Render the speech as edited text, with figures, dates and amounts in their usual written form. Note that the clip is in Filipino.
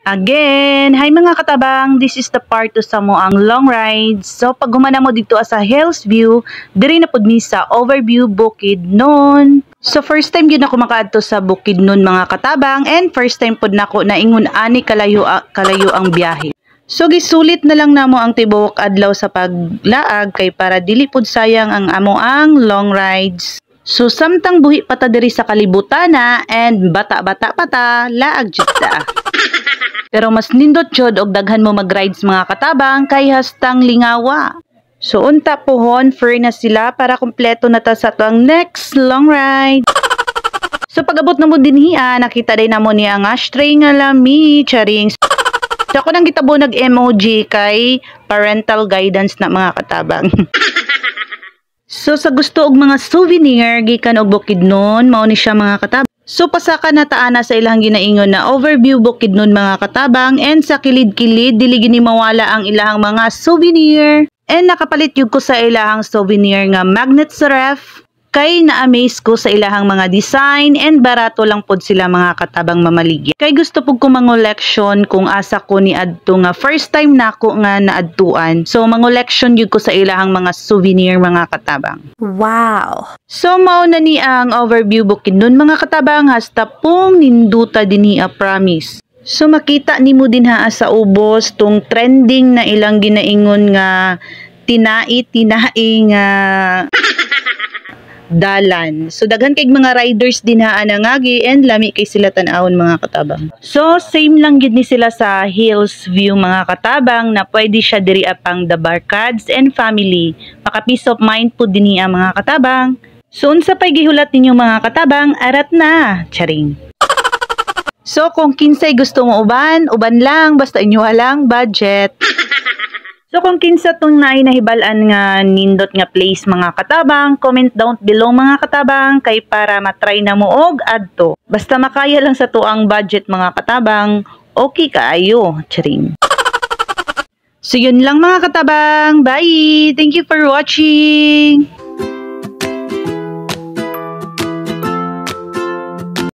Again, hi mga katabang, this is the part 2 sa mo ang long rides. So pag humana mo dito sa Hills View, diri na pud mi sa Overview Bukidnon. So first time yun ako makaadto sa Bukidnon mga katabang, and first time pud nako naingon ani kalayo ang biyahe. So gisulit na lang namo ang tibuok adlaw sa paglaag kay para dili pud sayang ang amo ang long rides. So samtang buhi pata diri sa kalibutan na, and bata-bata pata laag jud ta. Pero mas nindot jud og daghan mo mag-rides mga katabang kay hastang lingawa. So unta pohon free na sila para kumpleto na ta sa tuang next long ride. So pag-abot na mo dinhiya, nakita day namo ni ang ashtray nga lami, charing. So ako nang gitabo nag-emoji kay parental guidance na mga katabang. So sa gusto og mga souvenir gikan og Bukidnon, mao ni siya mga katabang. So pasaka na taana sa ilang ginaingon na Overview Bukidnon mga katabang, and sa kilid-kilid dili gini mawala ang ilahang mga souvenir. And nakapalit yug ko sa ilahang souvenir nga magnet sa ref. Kay na-amaze ko sa ilahang mga design, and barato lang pod sila mga katabang mamaligya. Kay gusto pud ko mangoleksyon kung asa ko ni adto nga first time nako nga naadtuan. So mangoleksyon yug ko sa ilahang mga souvenir mga katabang. Wow! So mao na ni ang Overview Bukidnon mga katabang, hasta pong ninduta dinhi a promise. So makita nimo din ha sa ubos tong trending na ilang ginaingon nga tinai nga dalan. So daghan kay mga riders din ha nangagi, and lami kay sila tan-awon mga katabang. So same lang gid ni sila sa Hills View mga katabang, na pwede siya diri apang the barkads and family. Maka peace of mind po dinhi ang mga katabang. So unsa pay gihulat ninyo mga katabang, arat na, charing. So kung kinsay gusto mo uban lang, basta inyo lang budget. So kung kinsa tong nahibalan nga nindot nga place mga katabang, comment down below mga katabang kay para matry na mo og adto. Basta makaya lang sa tuang budget mga katabang, okay kaayo, charing. So yun lang mga katabang, bye! Thank you for watching!